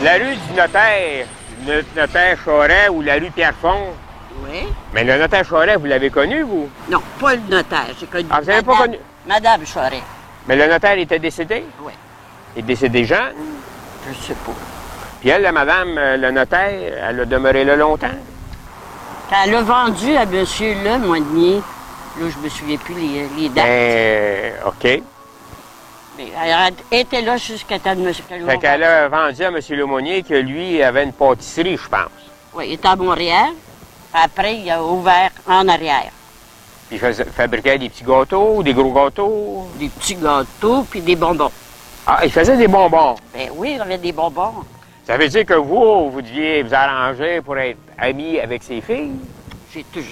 La rue du notaire Charest ou la rue Pierrefonds. Oui. Mais le notaire Charest, vous l'avez connu, vous? Non, pas le notaire. J'ai connu Ah, vous n'avez pas connu? Madame Charest. Mais le notaire était décédé? Oui. Il est décédé jeune? Je sais pas. Puis elle, la madame, le notaire, elle a demeuré là longtemps? Quand elle a vendu à monsieur Lemonnier, là, je me souviens plus les dates. OK. Mais elle était là jusqu'à temps de monsieur. Fait qu'elle a vendu à M. Lemonnier que lui avait une pâtisserie, je pense. Oui, il était à Montréal. Après, il a ouvert en arrière. Puis il fabriquait des petits gâteaux, des gros gâteaux? Des petits gâteaux puis des bonbons. Ah, il faisait des bonbons? Ben oui, il avait des bonbons. Ça veut dire que vous deviez vous arranger pour être ami avec ses filles?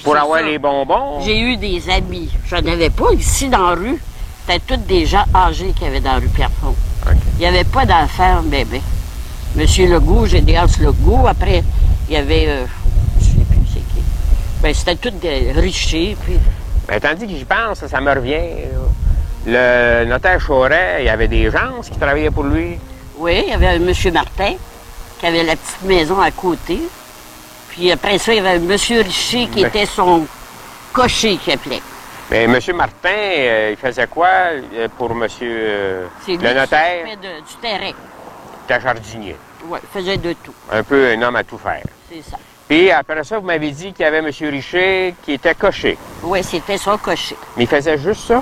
Pour avoir les bonbons? J'ai eu des amis. Je n'en avais pas ici dans la rue. C'était tous des gens âgés qu'il y avait dans la rue Pierrefonds. Okay. Il n'y avait pas d'enfants bébés. Monsieur Legault, Gédéon Legault. Après, il y avait... je ne sais plus c'est qui. Ben, c'était tous des richiers, puis... Ben, tandis que j'y pense, ça me revient. Le notaire Charest, il y avait des gens qui travaillaient pour lui. Oui, il y avait monsieur Martin, qui avait la petite maison à côté. Puis après ça, il y avait monsieur Richer, qui était son cocher, qu'il appelait. Mais M. Martin, il faisait quoi pour M. le notaire? Il faisait du terrain. Il était jardinier. Oui, il faisait de tout. Un peu un homme à tout faire. C'est ça. Puis après ça, vous m'avez dit qu'il y avait M. Richer qui était cocher. Oui, c'était son cocher. Mais il faisait juste ça?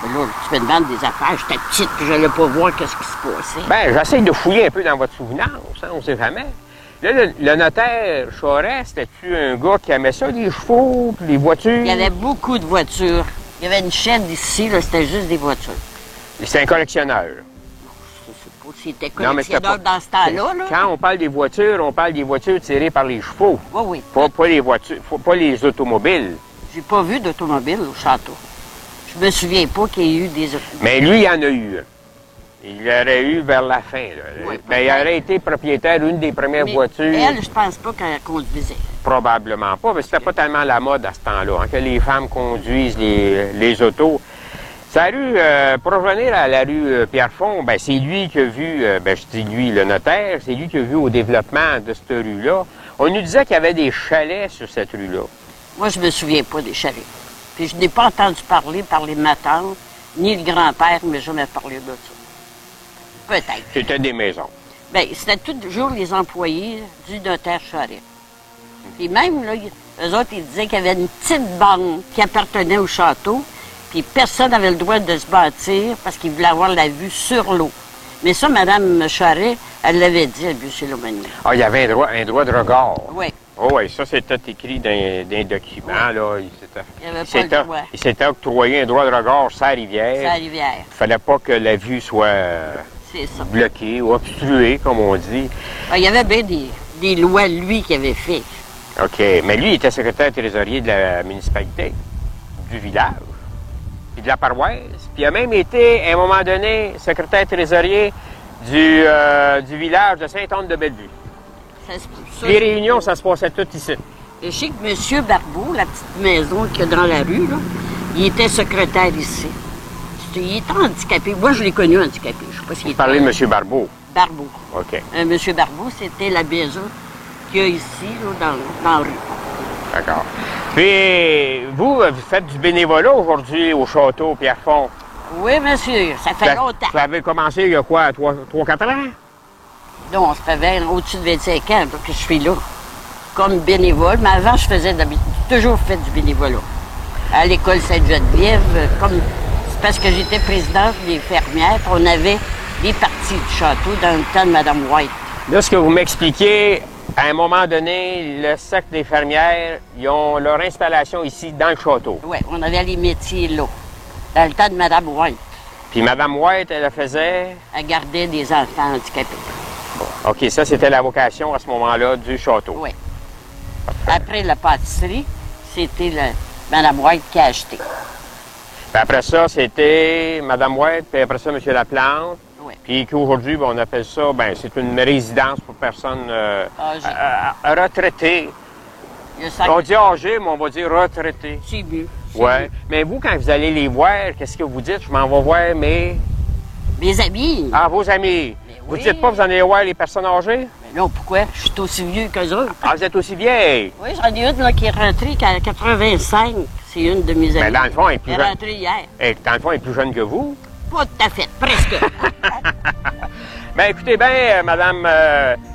Mais là, tu me demandes des affaires, j'étais petite, puis je n'allais pas voir qu'est-ce qui se passait. Bien, j'essaie de fouiller un peu dans votre souvenance, hein, on ne sait jamais. Là, le notaire Charest, c'était-tu un gars qui aimait ça, les chevaux, puis les voitures? Il y avait beaucoup de voitures. Il y avait une chaîne ici, là, c'était juste des voitures. C'est un collectionneur. Je sais pas si c'était collectionneur dans ce temps-là. Là. Quand on parle des voitures, on parle des voitures tirées par les chevaux. Oui, oui. Pas les voitures, pas les automobiles. J'ai pas vu d'automobile au château. Je me souviens pas qu'il y ait eu des automobiles. Mais lui, il y en a eu. Il l'aurait eu vers la fin. Là. Oui, ben, il aurait été propriétaire d'une des premières voitures. Elle, je pense pas qu'elle conduisait. Probablement pas, mais c'était pas tellement la mode à ce temps-là, hein, que les femmes conduisent les autos. Sa rue, pour revenir à la rue Pierrefonds, ben, c'est lui qui a vu, je dis lui, le notaire, c'est lui qui a vu au développement de cette rue-là. On nous disait qu'il y avait des chalets sur cette rue-là. Moi, je me souviens pas des chalets. Puis je n'ai pas entendu parler par les matantes, ni le grand-père ne m'a jamais parlé de ça. Peut-être. C'était des maisons. Bien, c'était toujours les employés du notaire Charest. Puis même, là, eux autres, ils disaient qu'il y avait une petite bande qui appartenait au château, puis personne n'avait le droit de se bâtir parce qu'ils voulaient avoir la vue sur l'eau. Mais ça, Mme Charest, elle l'avait dit à M. Lemonnier. Ah, il y avait un droit de regard. Oui. Oh, oui, ça, c'était écrit dans un document, oui. là. Il s'était octroyé un droit de regard sur la rivière. Sur la rivière. Il fallait pas que la vue soit bloquée ou obstruée, comme on dit. Ah, il y avait bien des lois, lui, qui avait fait. OK. Mais lui, il était secrétaire trésorier de la municipalité, du village, puis de la paroisse. Puis il a même été, à un moment donné, secrétaire trésorier du village de Sainte-Anne-de-Bellevue. Les réunions, ça se passait tout ici. Je sais que M. Barbeau, la petite maison qu'il y a dans la rue, là, il était secrétaire ici. Il était handicapé. Moi, je l'ai connu handicapé. Je ne sais pas s'il était... Vous parlez de M. Barbeau? Barbeau. OK. M. Barbeau, c'était la maison qu'il y a ici, là, dans la rue. D'accord. Puis, vous faites du bénévolat aujourd'hui au château Pierrefonds? Oui, monsieur. Ça fait longtemps. Vous avez commencé il y a quoi, 3-4 ans? Non, ça fait au-dessus de 25 ans que je suis là, comme bénévole. Mais avant, j'ai toujours fait du bénévolat. À l'école Sainte-Geneviève, c'est parce que j'étais présidente des fermières, on avait des parties du château dans le temps de Mme White. Là, ce que vous m'expliquez, à un moment donné, le cercle des fermières, ils ont leur installation ici, dans le château. Oui, on avait les métiers là, dans le temps de Mme White. Puis Mme White, elle faisait? Elle gardait des enfants handicapés. Bon. OK, ça, c'était la vocation à ce moment-là du château. Oui. Après la pâtisserie, c'était Mme White qui a acheté. Puis après ça, c'était Mme White, puis après ça, M. Laplante. Oui. Puis qu'aujourd'hui, on appelle ça, c'est une résidence pour personnes retraitées. On dit âgées, mais on va dire retraitées. C'est mieux. Oui. Mais vous, quand vous allez les voir, qu'est-ce que vous dites? Je m'en vais voir mes amis. Ah, vos amis. Mais vous oui. dites pas que vous en allez voir les personnes âgées? Mais Non, pourquoi? Je suis aussi vieux qu'eux autres. Ah, vous êtes aussi vieille? Oui, j'en ai une là, qui est rentrée à 85. C'est une de mes amies. Mais dans le fond, elle est plus Elle est jeune. rentrée hier. Dans le fond, elle est plus jeune que vous. Pas tout à fait, presque. Ben écoutez bien, Madame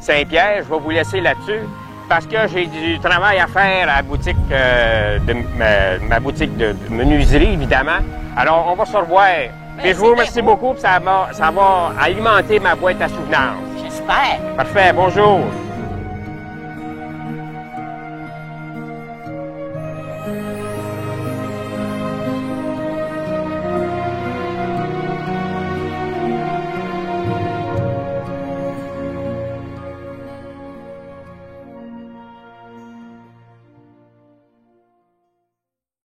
Saint-Pierre, je vais vous laisser là-dessus parce que j'ai du travail à faire à la boutique ma boutique de menuiserie, évidemment. Alors, on va se revoir. Et je vous remercie beaucoup, ça va alimenter ma boîte à souvenance. J'espère. Parfait, bonjour.